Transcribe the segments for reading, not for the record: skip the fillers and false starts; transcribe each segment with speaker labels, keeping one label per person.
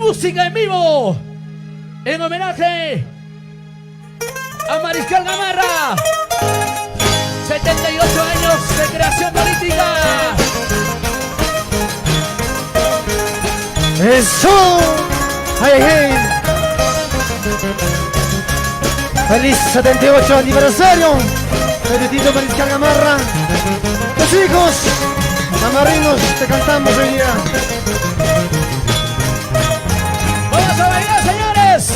Speaker 1: música en vivo en homenaje a Mariscal Gamarra. 78 años de creación política.
Speaker 2: ¡Eso! ¡Ay, ay! ¡Feliz 78 aniversario! Felicito Mariscal Gamarra. Los hijos amarrinos te cantamos hoy día.
Speaker 1: ¡Vamos a bailar, señores!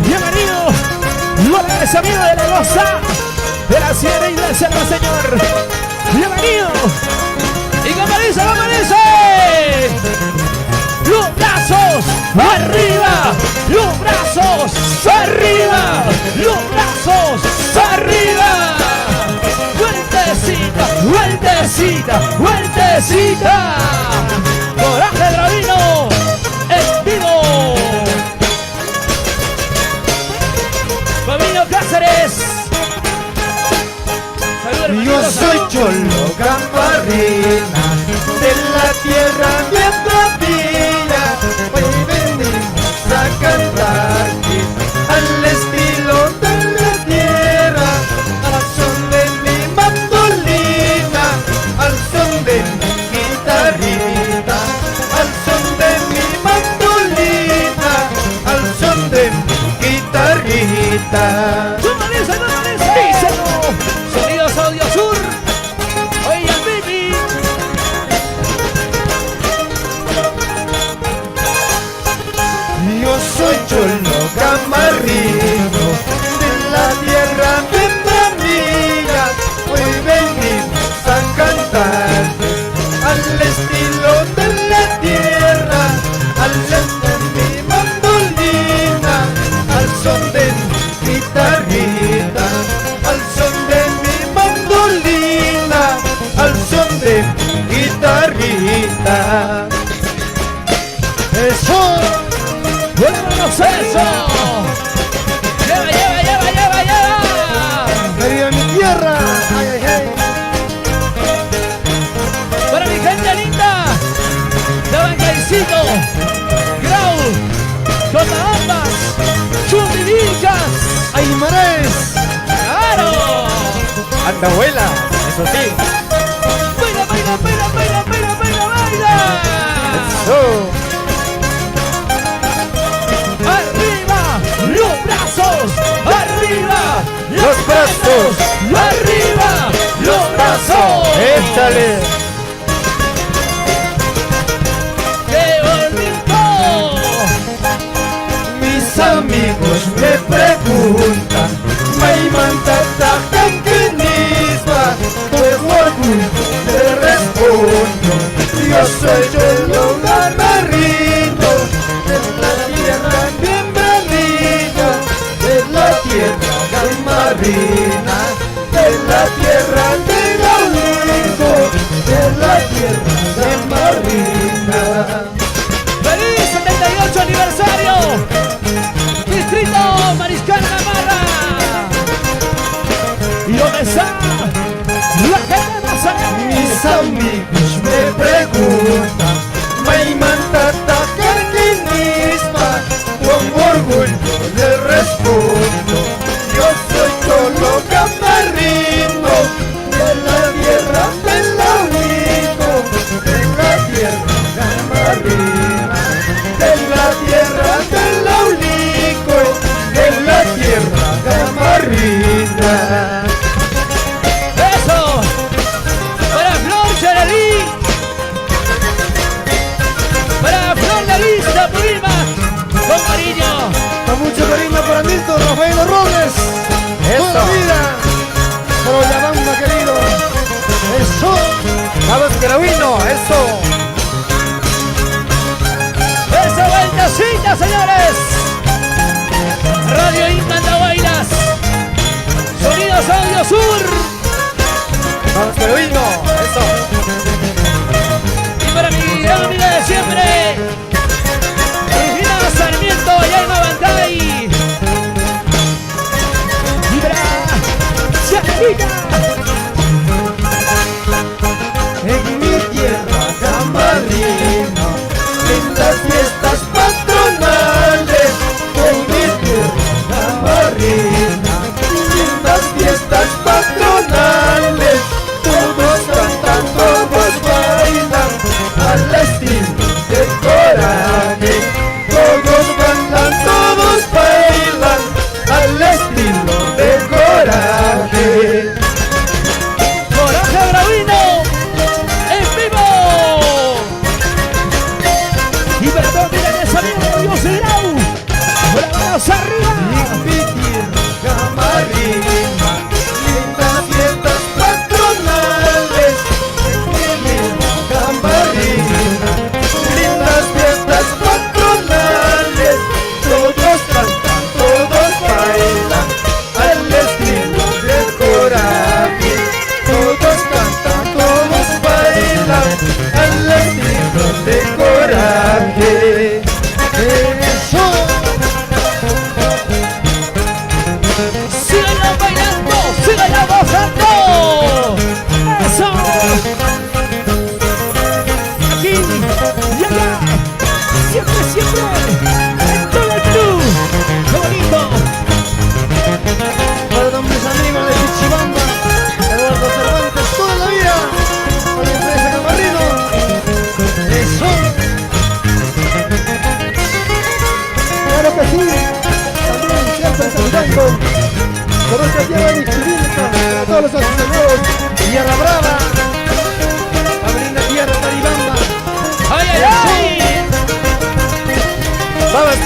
Speaker 1: Bienvenido López, amigo de la Loza, de la Sierra y de la Selva, señor. Bienvenido. Y como dice, los brazos arriba, los brazos arriba, los brazos arriba. Vueltecita, vueltecita, vueltecita. Coraje Dravino en vivo. Fabio Cáceres.
Speaker 2: Yo soy Cholo Gamarrina, de la tierra bien propia. Hoy venimos a cantar al estilo de la tierra, al son de mi mandolina, al son de mi guitarrita, al son de mi mandolina, al son de mi guitarrita.
Speaker 1: Sonidos Audio Sur. Oigan, baby.
Speaker 2: Yo soy Cholo Gamarrino, de la tierra de mía. Hoy venimos a cantar al estilo de la tierra, al son de mi mandolina, al son de mi guitarrita, al son de mi mandolina, al son de mi guitarrita. ¡Eso!
Speaker 1: ¡Vámonos eso! ¡Lleva, lleva, lleva, lleva, lleva!
Speaker 2: ¡Querida mi tierra! ¡Ay, ay, ay!
Speaker 1: Para mi gente linda de Bancaicito, Grau, Cotabambas, Chumbivilcas,
Speaker 2: ¡Aymares!
Speaker 1: ¡claro!
Speaker 2: ¡Andahuela! ¡Eso sí!
Speaker 1: ¡Baila, baila, baila, baila, baila, baila, baila!
Speaker 2: ¡Eso!
Speaker 1: ¡Arriba! ¡Los brazos! ¡Arriba!
Speaker 2: ¡Los brazos!
Speaker 1: ¡Arriba! ¡Los brazos!
Speaker 2: ¡Échale!
Speaker 1: ¡Qué bonito!
Speaker 2: Mis amigos me preguntan, Maimantata Canquinisma, pues orgullo te respondo, yo soy Cholo Gamarrino, de la tierra bienvenida, de la tierra gamarrina, de la tierra de Gaulico, de la tierra gamarrina.
Speaker 1: ¡Feliz 78 aniversario! ¡Distrito Mariscal Gamarra! ¿Y dónde está la gente más allá?
Speaker 2: Mis amigos me preguntan, Maimantata Canquinisma, con orgullo le respondo, yo soy Cholo Gamarrino, de la tierra del Laurico, de la tierra gamarrina, de la tierra del Laurico, de la tierra gamarina.
Speaker 1: ¡Eso! ¡Para Flor Cherelí! ¡Para Flor de Lista Purímac! ¡Con cariño!
Speaker 2: Con mucho cariño para Milton Rafael Robles. Toda la vida. Pero la banda querido. Eso. Vamos Carabino, eso.
Speaker 1: ¡Esa vueltecita, señores! Radio Incantahuaylas. Sonidos Audio Sur.
Speaker 2: Vamos Carabino, eso.
Speaker 1: Y para mi gran amiga de siempre, Regina Sarmiento y Alma Bantay. Y para Chaquita.
Speaker 2: En mi tierra Gamarrino,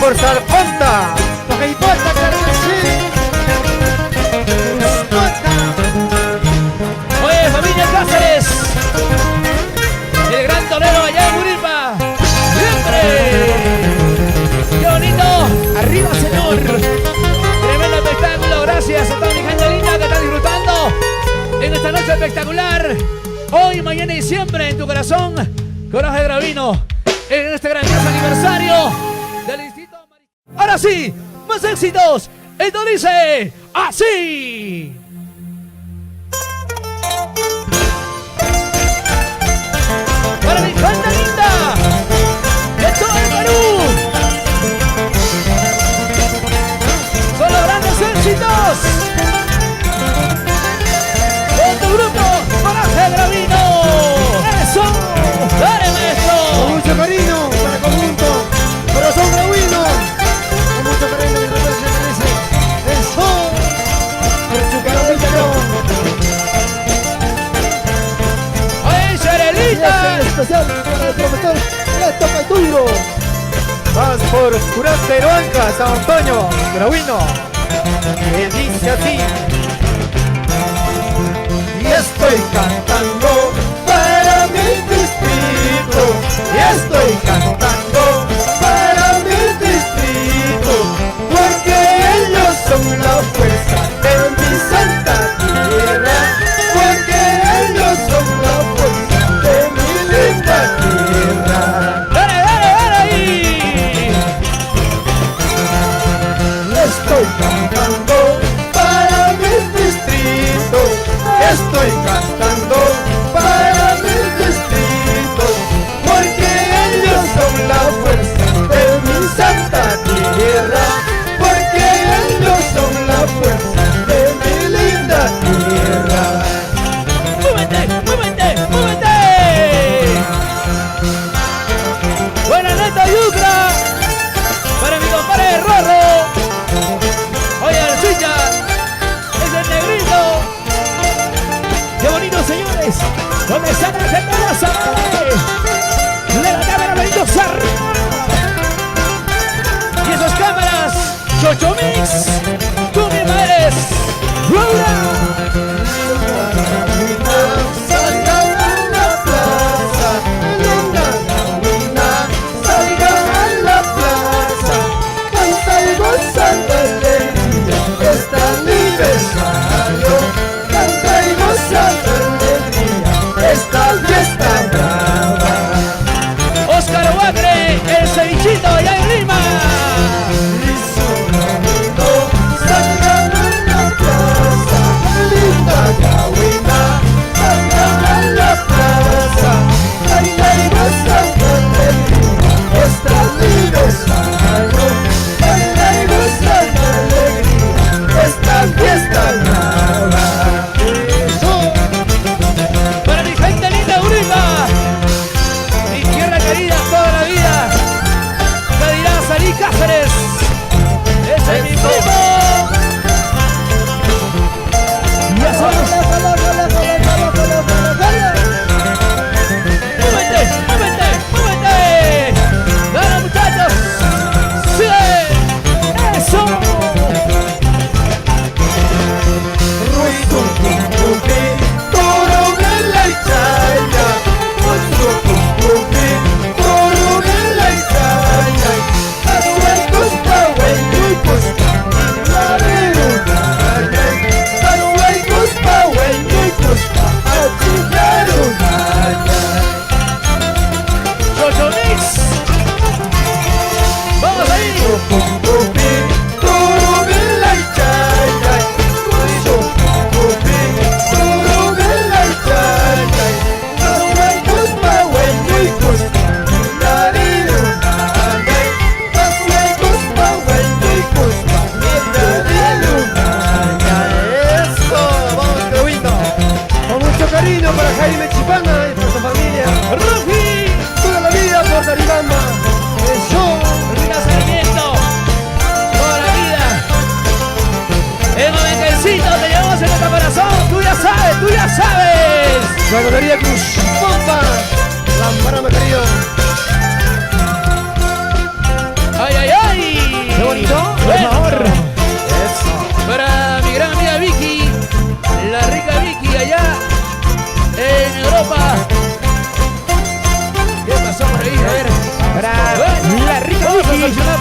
Speaker 2: por Salfonta. Lo que importa, claro que sí.
Speaker 1: Oye, familia Cáceres, el gran torero allá en Murilpa, siempre. ¡Qué bonito! ¡Arriba, señor! Tremendo espectáculo, gracias a toda mi gente linda que está disfrutando en esta noche espectacular. Hoy, mañana y siempre en tu corazón, Coraje Gravino, en este grandioso aniversario del Distrito Amarillo. Ahora sí, más éxitos. Esto dice así. Para mi gente linda de todo el Perú. Son los grandes éxitos de tu grupo Coraje Gravino. ¡Eso! ¡Dale, maestro!
Speaker 2: Con mucho cariño para el conjunto Corazón Gravino. Con mucho cariño que se merece. ¡Eso! Por su cariño.
Speaker 1: ¡Oye, Cerelita!
Speaker 2: Especial para el profesor Neto Caituro. Vas por Curate Heroanca, San Antonio, Gravino. Que dice así. Y estoy cantando para mi distrito. Y estoy cantando para mi distrito. Porque ellos son la fuerza de mi santa tierra. Porque ellos son la fuerza de mi linda tierra.
Speaker 1: ¡Dale, dale, dale ahí!
Speaker 2: Estoy cantando para mi distrito. Estoy cantando para mi distrito. Porque ellos son la fuerza de mi santa tierra. Porque ellos son la fuerza de mi linda tierra.
Speaker 1: ¡Múvete, múvete, múvete! Buena neta, Yucra. Para mi compadre Rorro. Oye, Arcilla. Es el negrito. ¡Qué bonito, señores! ¿Dónde está la gente de la sala? ¡Le la cámara, Benito Sarra! Y esas cámaras, Chocho Mix, tú misma eres Laura.
Speaker 2: Salgan a la plaza, linda Gravina, salgan a la plaza, canta y goza de alegría, este aniversario, canta y goza de alegría, esta fiesta brava.
Speaker 1: Oscar Huacre, el cevichito allá en Lima.
Speaker 2: Y su Gravino,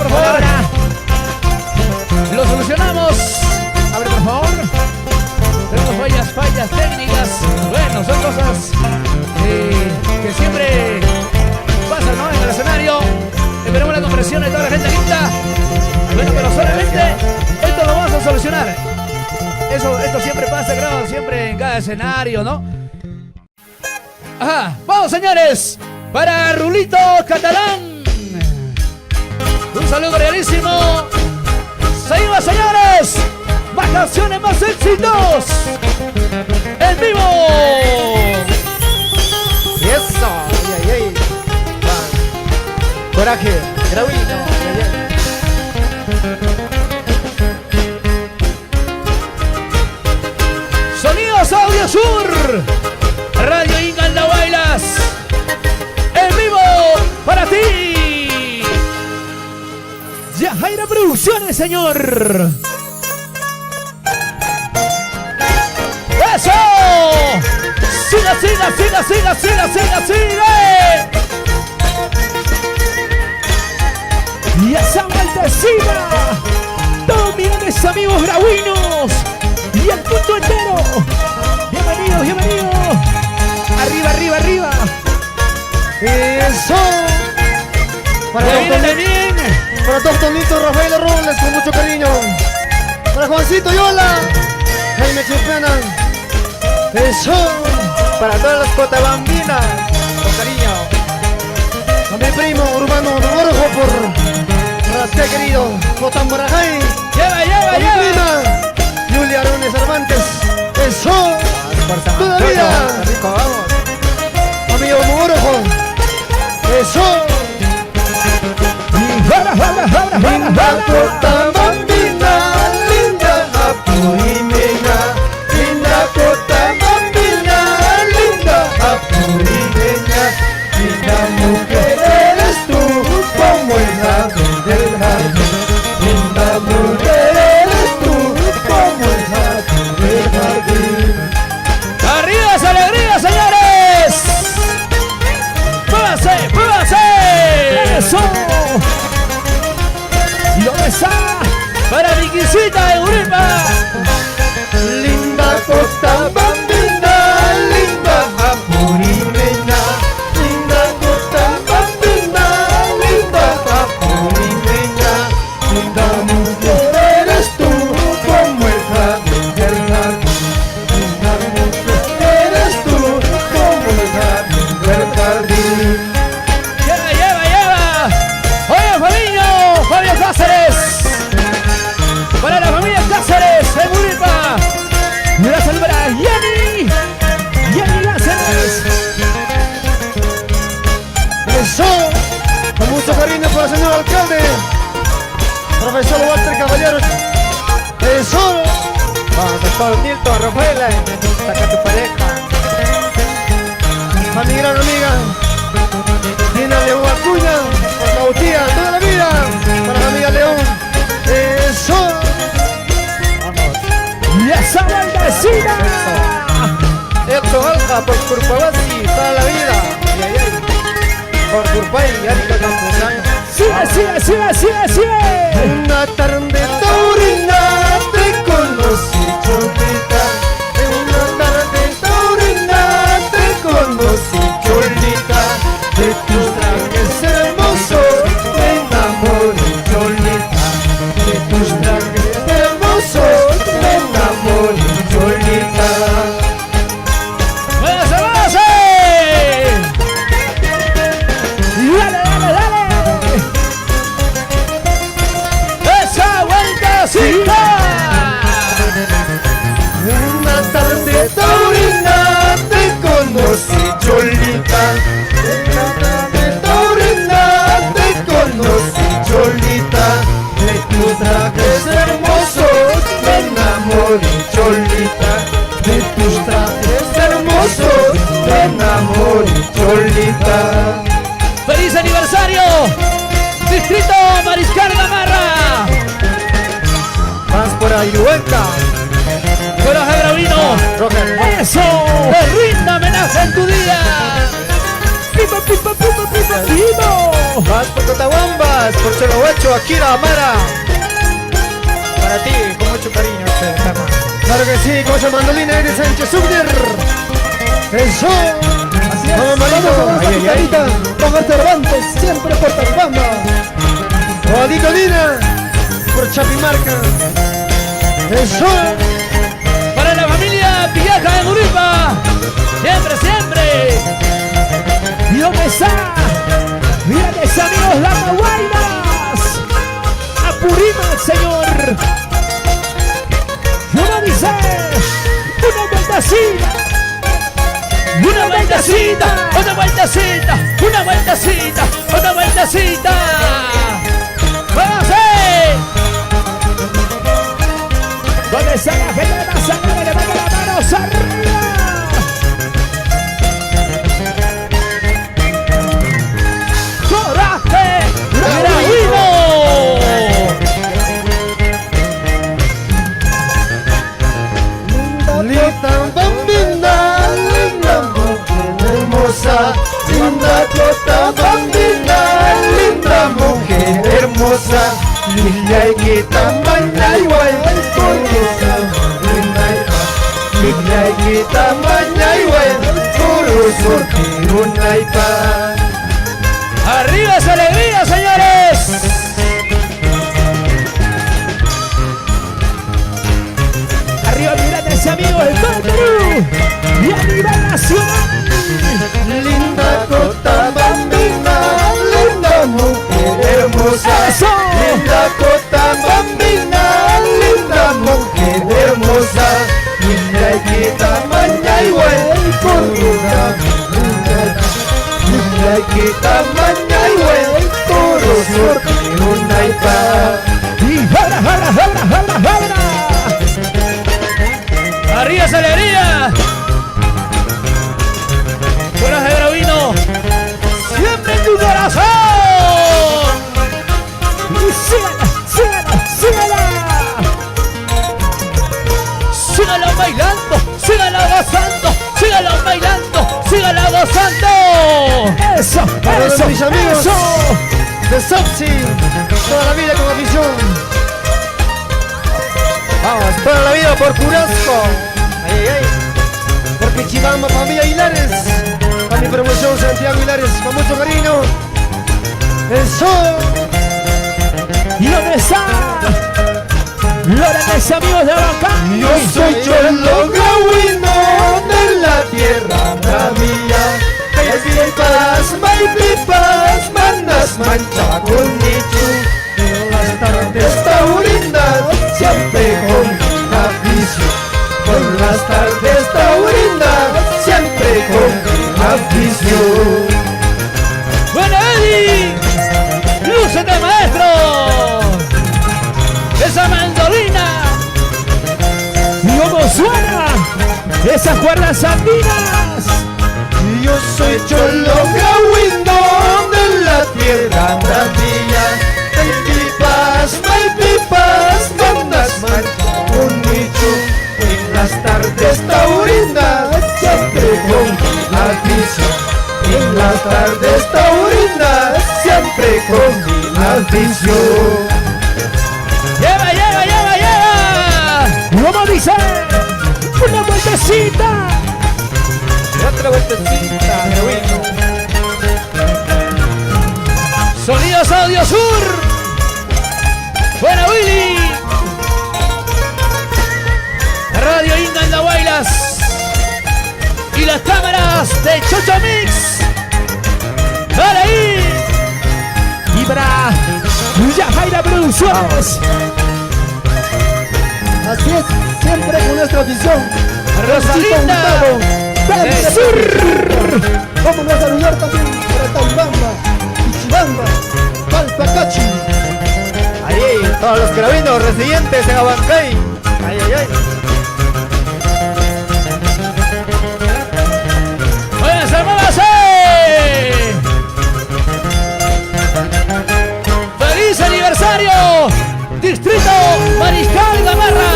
Speaker 1: por favor. Lo solucionamos. Abre, por favor. Tenemos fallas técnicas. Bueno, son cosas que siempre pasan, ¿no? En el escenario. Esperemos la comprensión de toda la gente linda. Bueno, pero solamente esto lo vamos a solucionar. Esto siempre pasa, creo, siempre en cada escenario, ¿no? Ajá, vamos señores, para Rulito Catalán. Un saludo cordialísimo. Seguimos señores, más canciones, más éxitos en vivo.
Speaker 2: Y eso, ay, ay, ay. Coraje, Graúino, ay, ay.
Speaker 1: Sonidos Audio Sur, Radio Inga La Bailas, en vivo para ti. Yajaira Producciones, señor. ¡Eso! ¡Siga, siga, siga, siga, siga, siga, sigue! Y esa maldecida, todos mis amigos graúinos y el mundo entero. Bienvenido, bienvenido. Arriba, arriba, arriba.
Speaker 2: Eso. Para todos Tonito, Rafael Robles, con mucho cariño. Para Juancito Yola, Jaime Chipena. Eso. Para todas las cotabambinas, con cariño. A mi primo Urbano Borjo por Rate querido, Cotambarajay.
Speaker 1: Lleva, lleva,
Speaker 2: A mi
Speaker 1: lleva.
Speaker 2: prima Julia Arones Cervantes. Eso. Toda la vida.
Speaker 3: Rico, vamos.
Speaker 2: Amigo Borjo. Eso.
Speaker 1: Jala.
Speaker 2: Cotabambina, linda apurimena. Linda Cotabambina, linda apurimena. Linda mujer eres tú, como el jardín del jardín. Linda mujer eres tú, como el jardín del jardín.
Speaker 1: ¡Arriba esa alegría, señores! ¡Muévanse, muévanse! ¡Eso! ¿Y dónde está? Para Viquisita de Uripa.
Speaker 2: Linda Cotabambina, linda apurimena. Linda Cotabambina, linda apurimena. Linda mujer eres tú, como el jardín del jardín. Linda mujer eres tú, como el jardín del jardín.
Speaker 1: ¡Lleva, lleva, lleva! ¡Oye, Fabio Cáceres! Para la familia Cáceres de Uripa. Y una salud para Jenny Cáceres.
Speaker 2: Eso, con mucho cariño por el señor alcalde, profesor Walter Caballeros. Eso,
Speaker 3: Vamos, doctor Nilton, Rafaela, saca tu pareja.
Speaker 2: a mi gran amiga Dina León Acuña, por Cautía, toda la vida, para la amiga León. Eso,
Speaker 1: ¡Y esa maldecida!
Speaker 3: Esto alja por Curpabasi, toda la vida. Ay, ay, ay. Por Curpay, Arica Campuzano.
Speaker 1: ¡Sigue, sigue, sigue, sigue, sigue!
Speaker 2: una tarde taurina te conocí, Cholita. Una tarde taurina te conocí, Cholita. De tus trajes hermosos me enamoré, Cholita. De tus trajes hermosos me enamoré, Cholita.
Speaker 1: ¡Váyase, váyase! ¡Dale, dale, dale! ¡Esa vueltecita!
Speaker 2: Una tarde taurina te conocí, Cholita. Una tarde taurina te conocí, Cholita. De tus trajes hermosos me enamoré, Cholita. De tus trajes hermosos me enamoré, Cholita.
Speaker 1: ¡Feliz aniversario! ¡Distrito Mariscal Gamarra!
Speaker 3: Más por Ayuenca.
Speaker 1: ¡Coraje Gravino!
Speaker 3: Roger.
Speaker 1: ¡Eso! ¡Te rinda homenaje en tu día! ¡Pipa, pipa, pipa, pipa, pipa!
Speaker 3: Vas por Cotabambas, por Cholohuacho, Akira Amara. Para ti, con mucho cariño, este tema.
Speaker 2: Claro que sí, con esa mandolina de Sánchez Subner. Eso.
Speaker 4: Así es.
Speaker 2: Vamos, Marito.
Speaker 4: Vamos con esta
Speaker 3: Ay, ay, ay.
Speaker 4: picadita, con el Cervantes, siempre por Taribamba.
Speaker 2: Rodito Lina, por Chapimarca. Eso.
Speaker 1: Para la familia Villaja de Murilpa. Siempre, siempre.
Speaker 4: ¿Y dónde está? Mira mis amigos las Maguainas. Apurima, señor. ¿Cómo dice? Una vueltacita.
Speaker 1: Una vueltecita, otra vueltecita, una vueltecita, otra vueltecita. ¡Vamos!
Speaker 4: ¿Dónde está la gente de Mazatlán? Levanta las manos arriba.
Speaker 1: ¡Coraje!
Speaker 4: ¡Gravino!
Speaker 2: Linda bambina, linda mujer hermosa. Linda Cotabambina, linda mujer hermosa. Lilla y que tamaña igual curiosa. Lilla y que tamaña igual curioso. Una y pa.
Speaker 1: ¡Arriba esa alegría, señores!
Speaker 4: Arriba mi gran ese amigo del Perú y a nivel nacional.
Speaker 2: Linda Cotabambina, linda mujer hermosa.
Speaker 4: ¡Eso!
Speaker 2: Linda Cotabambina, linda mujer hermosa. Linda y que tamaña igual curiosa. Linda y que tamaña igual curioso. Una y pa.
Speaker 4: Y jala, jala, jala, jala, jala.
Speaker 1: ¡Arriba esa alegría! ¡Coraje Gravino! ¡Siempre en tu corazón!
Speaker 4: Y sígala, sígala, sígala.
Speaker 1: ¡Sígala bailando! ¡Sígala gozando! ¡Sígala bailando! ¡Sígala gozando!
Speaker 4: Eso,
Speaker 2: Para
Speaker 4: eso,
Speaker 2: mis amigos
Speaker 4: eso.
Speaker 2: de Sopsi, toda la vida con afición.
Speaker 3: Vamos, toda la vida por Curasco. Ay, ay, ay.
Speaker 2: Por Pichibamba, familia Hilares. Para mi promoción Santiago Hilares, con mucho cariño. Eso.
Speaker 4: ¿Y dónde está? Los amigos de Abacán.
Speaker 2: Yo soy Cholo Gauino de la tierra bravía. Pipas, manas mancha con nichu. En las tardes taurinas, siempre con afición. Por las tardes taurinas, siempre con afición.
Speaker 1: ¡Bueno, Eddie! ¡Lúcete, maestro! ¡Esa mandolina!
Speaker 4: ¿Y cómo suena? Esas cuerdas andinas.
Speaker 2: Yo soy Cholo Gauino de la tierra bravía. Pipas, manas mancha con nichu. En las tardes taurinas, siempre con afición. En las tardes taurinas, siempre con afición.
Speaker 1: ¡Lleva, lleva, lleva, lleva!
Speaker 4: ¿Y cómo dice? Una vueltecita.
Speaker 3: Y otra vueltecita, Gravino.
Speaker 1: Sonidos Audio Sur. ¡Buena, Willy! Radio Inga en Andahuaylas. Y las cámaras de Chocho Mix. ¡Dale ahí!
Speaker 4: Y para Yajaira Producciones.
Speaker 2: Así es, siempre con nuestra visión.
Speaker 1: Rosalinda.
Speaker 2: del sur. Vamos a saludar también para Taibamba, Ichibamba, Palpacachi.
Speaker 3: Ahí, todos los gravinos residentes en Abancay. Ay, ay, ay.
Speaker 1: ¡Váyanse, muévanse! ¡Feliz aniversario! Distrito Mariscal Gamarra.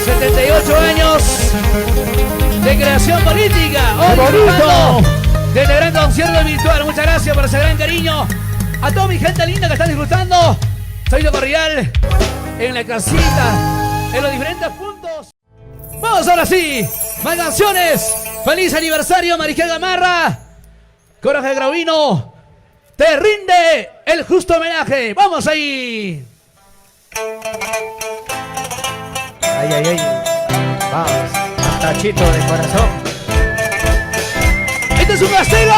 Speaker 1: 78 años de creación política. Hoy
Speaker 4: ¡Qué bonito!
Speaker 1: ocupando Desde el gran concierto virtual, muchas gracias por ese gran cariño. A toda mi gente linda que está disfrutando. Soy Loco Real en la casita, en los diferentes puntos. Vamos ahora sí, más canciones. Feliz aniversario, Mariscal Gamarra. Coraje Gravino, te rinde el justo homenaje. Vamos ahí.
Speaker 3: Ay, ay, ay. Vamos, un tachito de corazón.
Speaker 1: Este es un castigo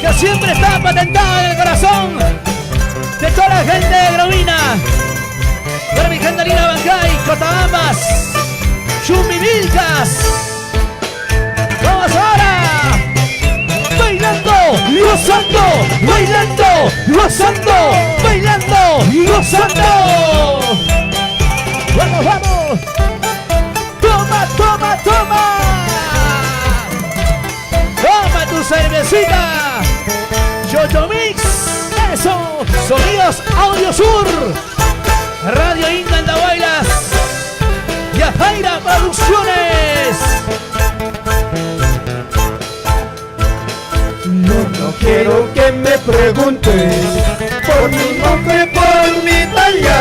Speaker 1: que siempre está patentado en el corazón de toda la gente de Gravina. Para mi gente linda Bancay, Cotabambas, Chumbivilcas. Vamos ahora. Bailando, gozando, bailando, gozando, bailando, gozando. Vamos, vamos. Toma, toma, toma. Toma tu cervecita. Yoyo Mix. Eso. Sonidos Audio Sur. Radio Inca Andahuaylas. Yajaira Producciones.
Speaker 3: No quiero que me preguntes por mi nombre, por mi talla.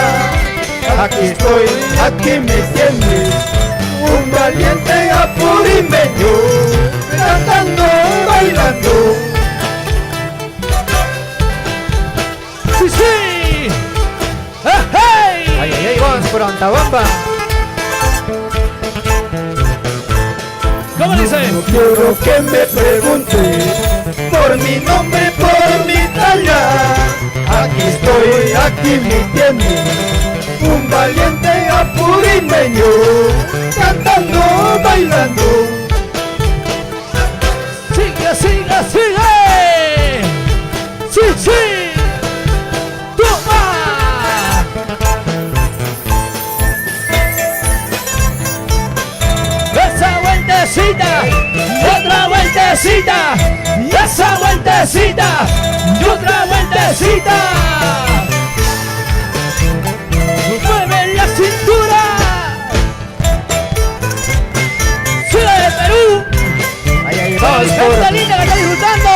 Speaker 3: Aquí estoy, aquí me tienes, un valiente apurimeño, cantando, bailando.
Speaker 1: ¡Sí, sí! ¡Hey!
Speaker 3: Ay, ay, ay, vamos por Antabamba.
Speaker 1: ¿Cómo dice?
Speaker 3: No quiero que me preguntes por mi nombre, por mi talla. Aquí estoy, aquí me tienes, un valiente apurimeño, cantando, bailando.
Speaker 1: ¡Sigue, sigue, sigue! ¡Sí, sí! ¡Toma! ¡Esa vueltecita! ¡Otra vueltecita! ¡Y esa vueltecita! ¡Y otra vueltecita! ¡Mueve la cintura! ¡Ciudad de Perú!
Speaker 3: Ay, ay, vamos por,
Speaker 1: ¡Gente linda que está disfrutando!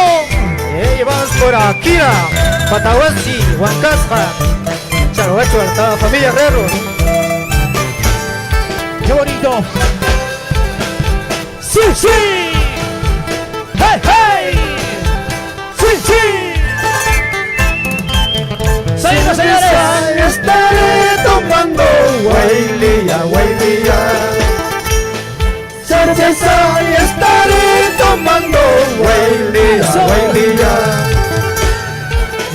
Speaker 3: ay, vamos por Akira, Patahuasi, Huancaspa, Chalogacho, toda familia Herrero.
Speaker 1: ¡Qué bonito! ¡Sí, sí! ¡Hey, hey! ¡Sí, sí! ¡Seguimos, señores!
Speaker 3: Estaré tomando Guaylía, Guaylía. Cerveza y estaré tomando Guaylía, Guaylía.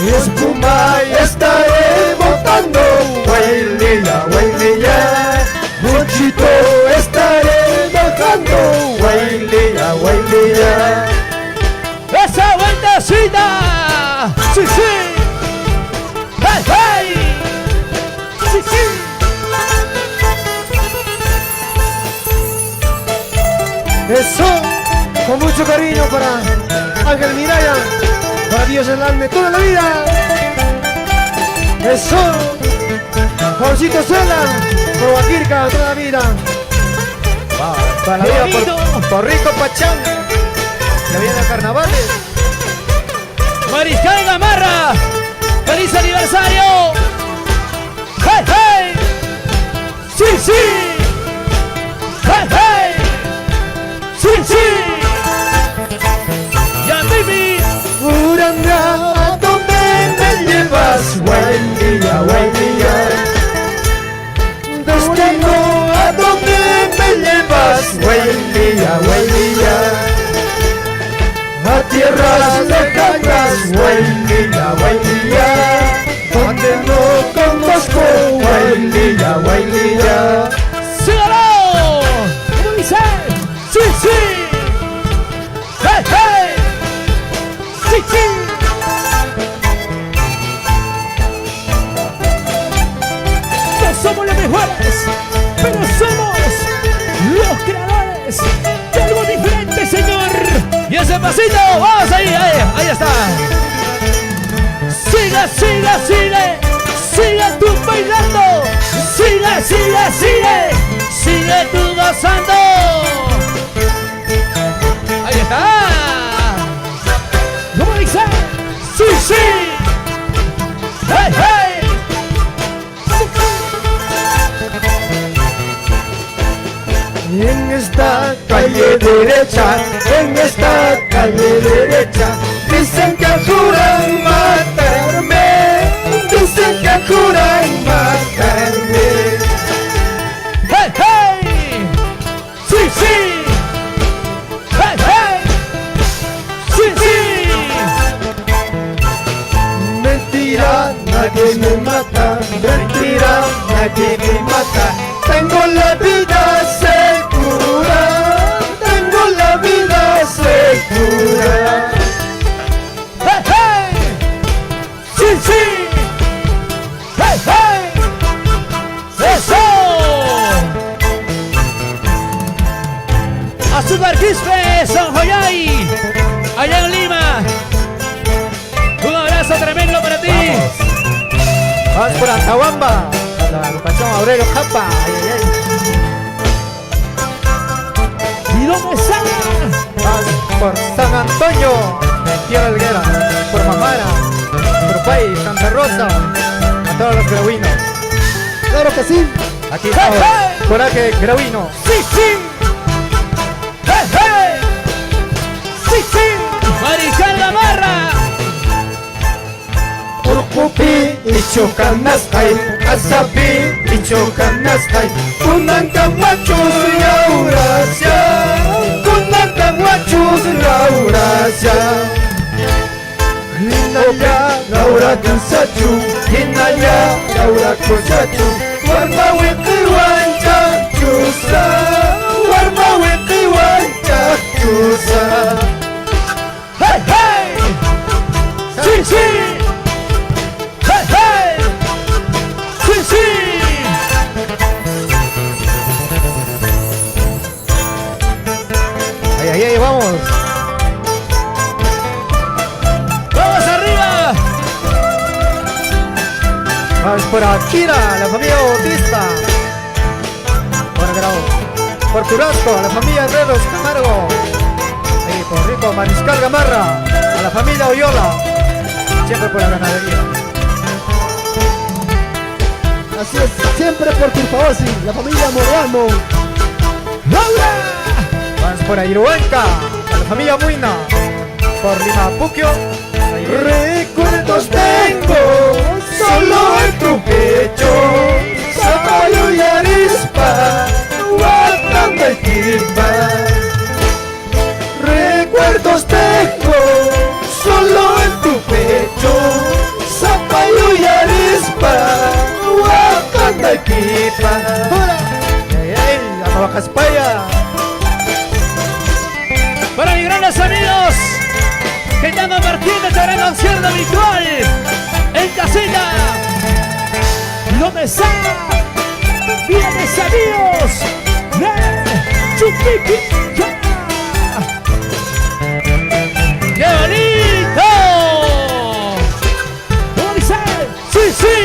Speaker 3: Y espuma y estaré botando Guaylía, Guaylía. Muchito estaré bajando Guaylía, Guaylía.
Speaker 1: ¡Esa vueltecita! ¡Sí, sí! ¡Hey, hey! ¡Sí, sí!
Speaker 2: Eso, con mucho cariño para Ángel Miraya, para Dios el alma toda la vida. Eso, Juancito Suela, por Guaquirca toda la vida.
Speaker 3: Para la vida por Rico Pachán. Ya vienen carnavales.
Speaker 1: ¡Mariscal Gamarra! ¡Feliz aniversario! ¡Hey, hey! ¡Sí, sí! ¡Hey, hey! ¡Sí, sí! ¡Ya, baby!
Speaker 3: Uranga, ¿a dónde me llevas? Guaylía, Guaylía. Destino, ¿a dónde me llevas? Guaylía, Guaylía. A tierras lejanas, Guaylía, Guaylía. Donde no conozco, Guaylía, Guaylía.
Speaker 1: ¡Sígalo! ¿Cómo dice? ¡Sí, sí! ¡Hey, hey! ¡Sí, sí! No somos los mejores, pero somos los creadores de algo diferente, señor. Y ese pasito, vamos ahí, ahí está. Sigue, sigue, sigue, sigue tú bailando. Sigue, sigue, sigue, sigue tú gozando. Ahí está.
Speaker 3: derecha, en esta calle derecha. Dicen que juran matarme, dicen que juran matarme.
Speaker 1: ¡Hey, hey! ¡Sí, sí! ¡Hey, hey! ¡Sí, sí!
Speaker 3: Mentira, nadie me mata, mentira, nadie me mata. Tengo la vida segura, tengo la vida segura.
Speaker 1: ¡Hey, hey! ¡Sí, sí! ¡Hey, hey! ¡Eso! Azúcar Quispe, San Joyay, allá en Lima. Un abrazo tremendo para ti.
Speaker 2: Vamos por Antahuamba, la agrupación Aurelio Japa. Ay, ay, ay.
Speaker 4: ¿Y dónde está?
Speaker 2: Vamos por San Antonio, Tierra Helguera, por Mamara, por Pay, Santa Rosa, a todos los gravinos. Claro que sí. Aquí estamos, Coraje Gravino.
Speaker 1: ¡Sí, sí! ¡Hey, hey! ¡Sí, sí! ¡Mariscal Gamarra!
Speaker 3: Urkupi ichukanasqay, asapi ichukanasqay. Kunanka machus Eurasia, kunanka machus Eurasia. Hinaya Laura Kansachu, hinaya Laura Kansachu. Warma wiki wancha chusa, warma wiki wancha chusa.
Speaker 1: ¡Hey, hey! ¡Sí, sí! ¡Hey, hey! ¡Sí, sí!
Speaker 2: Ay, ay, ay, vamos.
Speaker 1: ¡Vamos arriba!
Speaker 2: Vamos por Akira, la familia Bautista. Por Curasco, a la familia Herreros Camargo. Ahí por Rico Mariscal Gamarra, a la familia Oyola. Siempre por la ganadería.
Speaker 3: Así es, siempre por Turpaosi, la familia Morano.
Speaker 1: ¡Laura!
Speaker 2: Vamos por Airuanca, a la familia Muina. Por Lima Puquio.
Speaker 3: Recuerdos tengo solo en tu pecho, zapallo y arispa, guardando equipa. Recuerdos tengo solo en tu pecho, zapallo y arispa, guardando equipa.
Speaker 2: Ay, ay, a Baja España.
Speaker 1: Para mis grandes amigos que están compartiendo esta gran concierto habitual en casita.
Speaker 4: ¿Dónde está? ¡Vienes amigos! ¡De Chuquiquilla!
Speaker 1: ¡Qué bonito!
Speaker 4: ¿Cómo dice?
Speaker 1: ¡Sí, sí!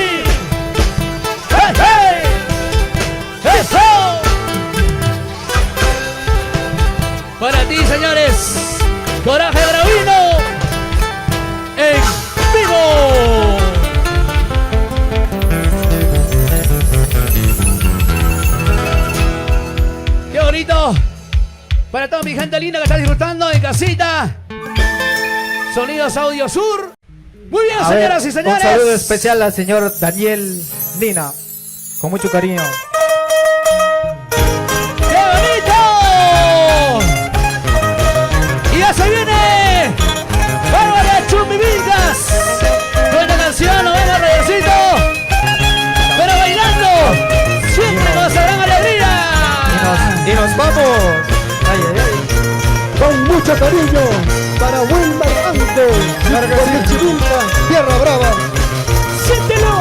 Speaker 1: ¡Hey, hey! ¡Eso! Para ti, señores, Coraje Gravino en vivo. ¡Qué bonito! Para toda mi gente linda que está disfrutando en casita. Sonidos Audio Sur. Muy bien,
Speaker 2: A
Speaker 1: señoras
Speaker 2: ver,
Speaker 1: y señores.
Speaker 2: un saludo especial al señor Daniel Lina, con mucho cariño.
Speaker 1: ¡Qué bonito! Y ya se viene Bárbara Chumbivilcas con esta canción, nos vemos Reyesito, pero bailando siempre con esa gran alegría.
Speaker 2: Y nos vamos. Ay, ay, ay.
Speaker 3: Con mucho cariño para Wilmar Antes,
Speaker 2: Claro que sí.
Speaker 3: Chivilca, Tierra Brava.
Speaker 4: ¡Siéntelo!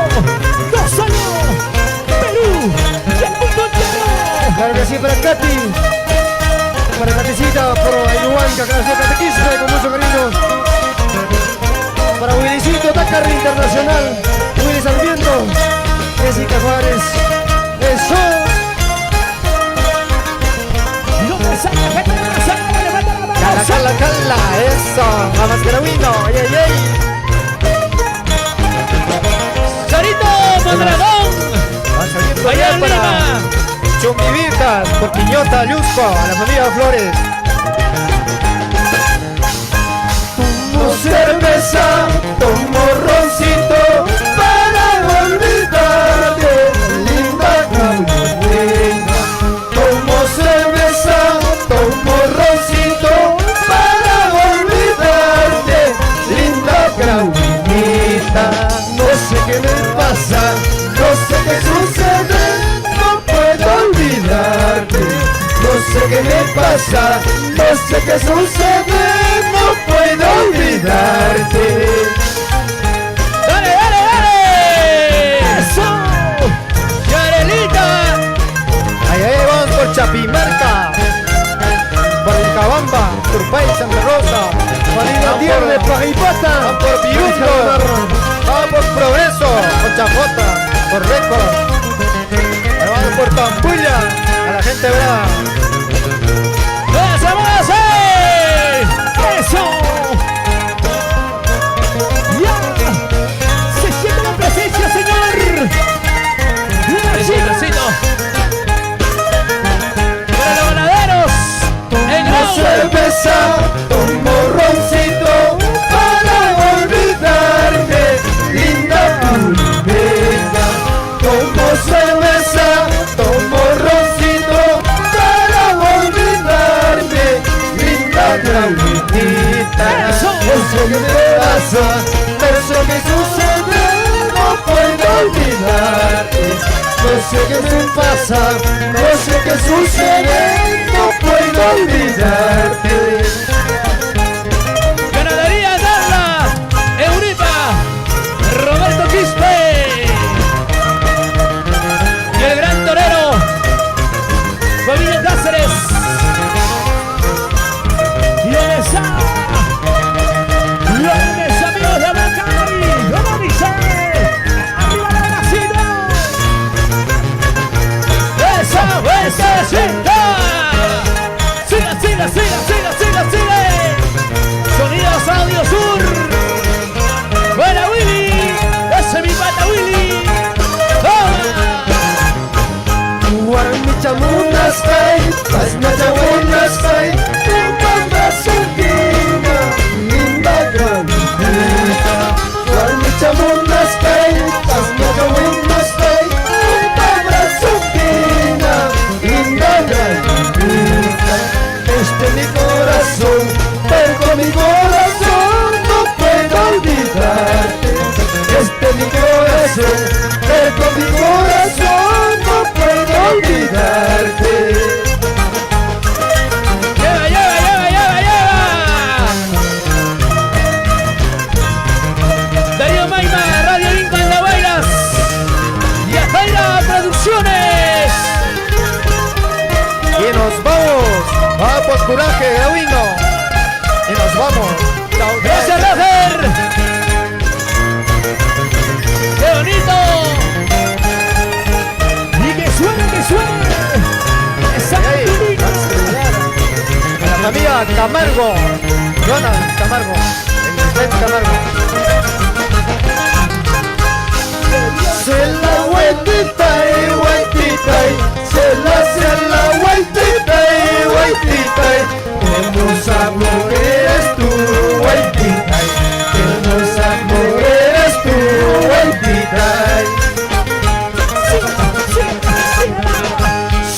Speaker 4: ¡Gózalo! ¡Perú! ¡Y el mundo entero!
Speaker 2: Claro que sí, para Katy. Para Katycita, por Ayuanca, que nació Catequispe, con mucho cariño. Para Willycito, Dakar Internacional. Willy Sarmiento. Jessica Juárez. Eso.
Speaker 4: ¿Y dónde está la gente de la sala? ¡Levanta la mano!
Speaker 2: Cala, cala, cala. Eso. Vamos, Gravino. Ay, ay, ay.
Speaker 1: Charito Mondragón,
Speaker 2: Vamos a ir
Speaker 1: allá en
Speaker 2: para
Speaker 1: Lima.
Speaker 2: Chumbivilcas, por Quiñota, Luzco, a la familia Flores.
Speaker 3: Tomo cerveza, tomo roncito para olvidarte, linda Claudinita. Tomo cerveza, tomo roncito para olvidarte, linda Claudinita. No sé qué me pasa, no sé qué sucede, no puedo olvidarte. No sé qué me pasa, no sé qué sucede, no puedo olvidarte.
Speaker 1: ¡Dale, dale, dale! ¡Eso! ¡Yarelita!
Speaker 2: Ahí vamos por Chapimarca, por Cabamba, Turpay, Santa Rosa, Juanina Tierre, Pajipata, vamos por Piuco, vamos por Progreso, por Chapota, por Récord, ahora vamos por Tampuya, a la gente brava.
Speaker 1: ¡Eso, vamos! ¡Eso! ¡Ya! ¡Se siente la presencia, señor! ¡Besito! ¡Para los ganaderos! ¡En
Speaker 3: Tomo cerveza, tomo roncito para olvidarte, linda Claudinita. Tomo cerveza, tomo roncito para olvidarte, linda Claudinita. No sé qué me pasa, no sé qué sucede, no puedo olvidarte. No sé qué me pasa, no sé qué sucede, no puedo olvidarte.
Speaker 1: Ganadería Darla, Euripa, Roberto Quispe y el gran torero, familia Cáceres. Y en esa, los amigos de Bacay, ¿cómo dice? ¡Arriba la Brasila! ¡Esa, siga! ¡Siga! Sonidos Audio Sur. ¡Buena Willy! ¡Ese es mi pata Willy!
Speaker 3: Guarmichamunas kai, pasmachabuenas kai, tu Argentina, linda Claudinita. Guarmichamunas kai, pasmachabuenas kai, tu Argentina, linda Claudinita. Mi corazón, pero mi corazón no puedo olvidarte. Mi corazón, pero mi corazón no puedo olvidarte.
Speaker 1: ¡Lleva! Darío Maima, Radio Inca en La Bailas y Ajaira Producciones.
Speaker 2: Y nos vamos por Coraje, Gauino, y nos vamos.
Speaker 1: ¡Gracias, Roger! ¡Qué bonito! ¡Y que suene! ¡Esa Martinica!
Speaker 2: A la amiga Camargo, Joana Camargo, el Camargo.
Speaker 3: Se la vueltita y vueltita se la vueltita y vueltita. Hermosa mujer eres tú, vueltita. Hermosa mujer eres tú, vueltita.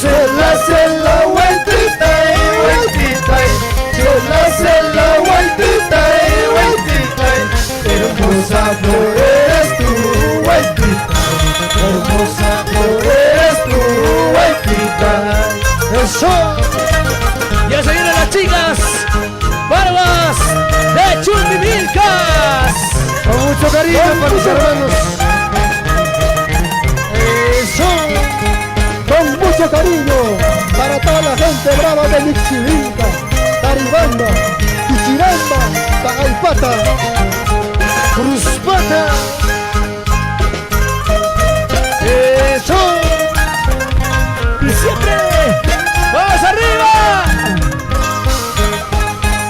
Speaker 3: Se la vueltita y vueltita. Se la vueltita y vueltita. Hermosa mujer eres tú, vueltita. Hermosa mujer eres tú, vueltita.
Speaker 2: Eso.
Speaker 1: Ya se vienen las chicas barbas de Chundimilcas.
Speaker 2: Con mucho cariño para tus hermanos. Eso.
Speaker 4: Con mucho cariño para toda la gente brava de Mixivinca, Taribanda, Pichiramba, Tagaipata,
Speaker 2: Cruzpata. Eso.
Speaker 1: Y siempre vamos arriba.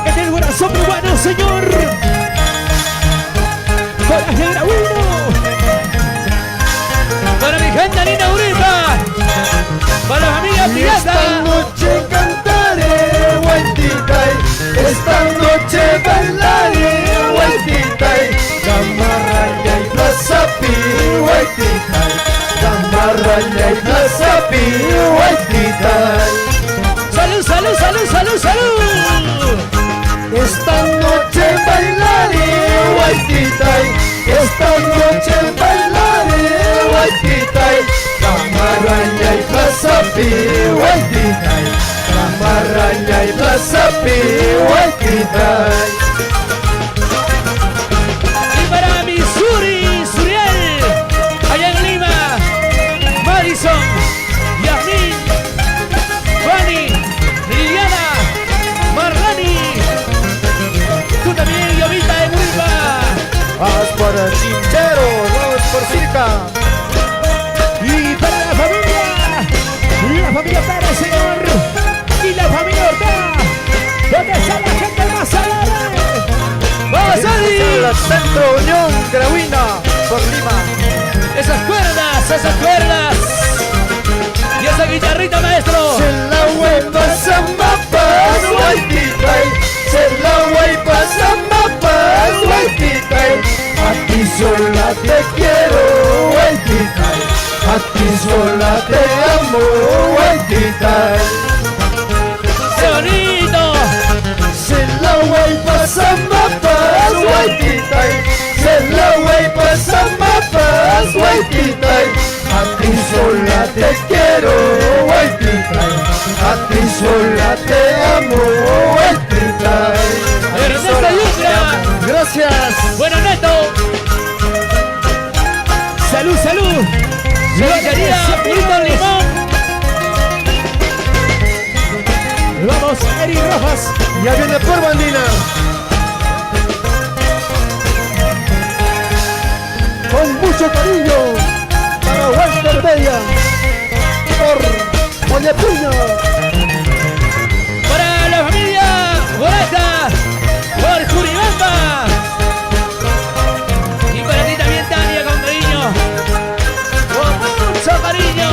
Speaker 1: En el corazón peruano, señor. Coraje Grauino. Para mi gente linda Uripa. Para la familia
Speaker 3: Y esta
Speaker 1: Pirata.
Speaker 3: noche cantaré, vueltita. noche bailaré, Huaytitay, Gamarraya y Plaza Pío, Huaytitay, Gamarraya y Plaza Pío, Huaytitay.
Speaker 1: ¡Salud, salud, salud, salud, salud!
Speaker 3: Esta noche bailaré, Huaytitay, esta noche bailaré, Huaytitay, Gamarraya y Plaza Pío, Huaytitay, Gamarraya y Plaza Pío, Huaytitay.
Speaker 1: Y para Missouri, Suriel, allá en Lima, Madison, Yasmín, Fanny, Liliana, Marlani, tú también, Llovita en Murilpa.
Speaker 2: Vamos por el Chinchero, vamos por Circa.
Speaker 4: Y para la familia Pérez, señor, y la familia Ortega, donde está la gente más alegre.
Speaker 1: ¡Vamos, Adi!
Speaker 2: Centro Unión Gravina por Lima.
Speaker 1: Esas cuerdas. Y esa guitarrita, maestro.
Speaker 3: Se la huepa Zambapas, Huaytitay, se la huepa Zambapas, Huaytitay. A ti sola te quiero, Huaytitay, a ti sola te amo, Huaytitay.
Speaker 1: ¡Qué bonito!
Speaker 3: Se la huepa Zambapas, Huaytitay, se la huepa Zambapas, Huaytitay. A ti sola te quiero, Huaytitay, a ti sola te amo, Huaytitay.
Speaker 1: Ernesto Yucra.
Speaker 2: Gracias.
Speaker 1: Bueno, Neto.
Speaker 4: Salud, salud.
Speaker 1: Cervecería Purito Limón.
Speaker 4: Vamos, Eri Rojas.
Speaker 2: Ya viene por Bandina.
Speaker 3: Con mucho cariño para Walter Bella, por Mollepiña.
Speaker 1: Para la familia Borata, por Curibamba. Y para ti también, Tania, con cariño. Con mucho cariño.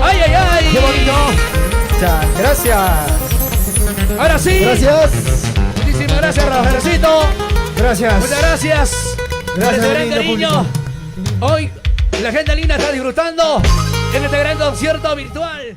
Speaker 1: ¡Ay, ay, ay!
Speaker 4: Qué bonito.
Speaker 2: Muchas gracias.
Speaker 1: Ahora sí.
Speaker 2: Gracias.
Speaker 1: Muchísimas gracias, Rafaelcito.
Speaker 2: Gracias.
Speaker 1: Muchas gracias. Por este gran
Speaker 2: lindo
Speaker 1: cariño.
Speaker 2: público.
Speaker 1: Hoy la gente linda está disfrutando en este gran concierto virtual.